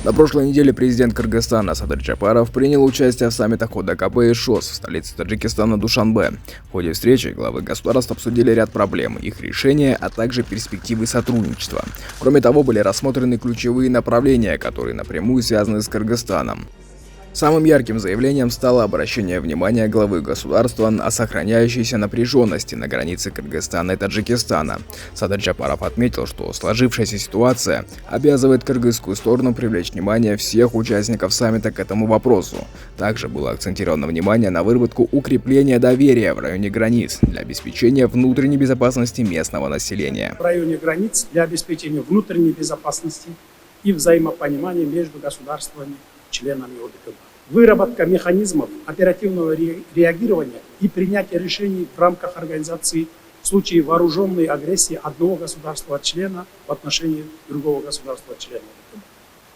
На прошлой неделе президент Кыргызстана Садыр Джапаров принял участие в саммитах ОДКБ и ШОС в столице Таджикистана Душанбе. В ходе встречи главы государств обсудили ряд проблем, их решения, а также перспективы сотрудничества. Кроме того, были рассмотрены ключевые направления, которые напрямую связаны с Кыргызстаном. Самым ярким заявлением стало обращение внимания главы государства о сохраняющейся напряженности на границе Кыргызстана и Таджикистана. Садыр Джапаров отметил, что сложившаяся ситуация обязывает кыргызскую сторону привлечь внимание всех участников саммита к этому вопросу. Также было акцентировано внимание на выработку укрепления доверия в районе границ для обеспечения внутренней безопасности местного населения. В районе границ для обеспечения внутренней безопасности и взаимопонимания между государствами, членами ОДКБ. Выработка механизмов оперативного реагирования и принятия решений в рамках организации в случае вооруженной агрессии одного государства-члена в отношении другого государства-члена ОДКБ.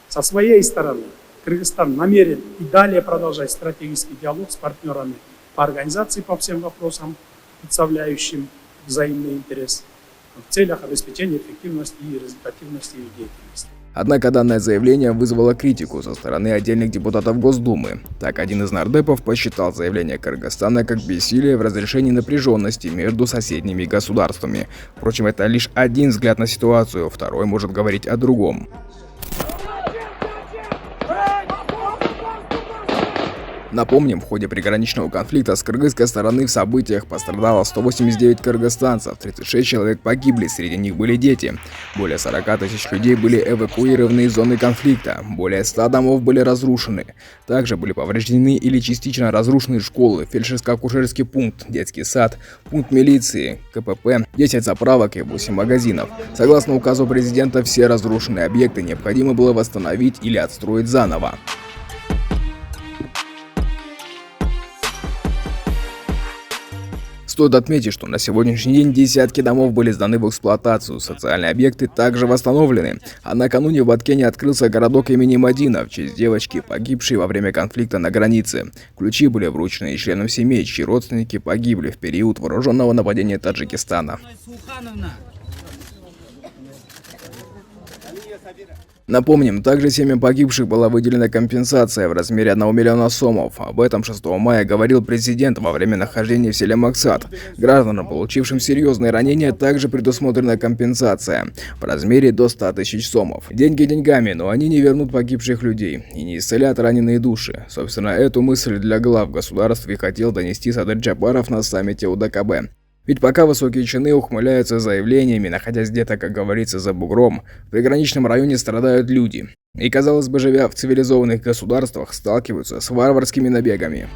Со своей стороны, Кыргызстан намерен и далее продолжать стратегический диалог с партнерами по организации по всем вопросам, представляющим взаимный интерес, в целях обеспечения эффективности и результативности их деятельности. Однако данное заявление вызвало критику со стороны отдельных депутатов Госдумы. Так, один из нардепов посчитал заявление Кыргызстана как бессилие в разрешении напряженности между соседними государствами. Впрочем, это лишь один взгляд на ситуацию, второй может говорить о другом. Напомним, в ходе приграничного конфликта с кыргызской стороны в событиях пострадало 189 кыргызстанцев, 36 человек погибли, среди них были дети. Более 40 тысяч людей были эвакуированы из зоны конфликта, более 100 домов были разрушены. Также были повреждены или частично разрушены школы, фельдшерско-акушерский пункт, детский сад, пункт милиции, КПП, 10 заправок и 8 магазинов. Согласно указу президента, все разрушенные объекты необходимо было восстановить или отстроить заново. Стоит отметить, что на сегодняшний день десятки домов были сданы в эксплуатацию, социальные объекты также восстановлены. А накануне в Баткене открылся городок имени Мадина в честь девочки, погибшей во время конфликта на границе. Ключи были вручены членам семей, чьи родственники погибли в период вооруженного нападения Таджикистана. Напомним, также семьям погибших была выделена компенсация в размере 1 миллиона сомов. Об этом 6 мая говорил президент во время нахождения в селе Максат. Гражданам, получившим серьезные ранения, также предусмотрена компенсация в размере до 100 тысяч сомов. Деньги деньгами, но они не вернут погибших людей и не исцелят раненые души. Собственно, эту мысль для глав государств и хотел донести Садыр Джапаров на саммите ОДКБ. Ведь пока высокие чины ухмыляются заявлениями, находясь где-то, как говорится, за бугром, в приграничном районе страдают люди. И, казалось бы, живя в цивилизованных государствах, сталкиваются с варварскими набегами.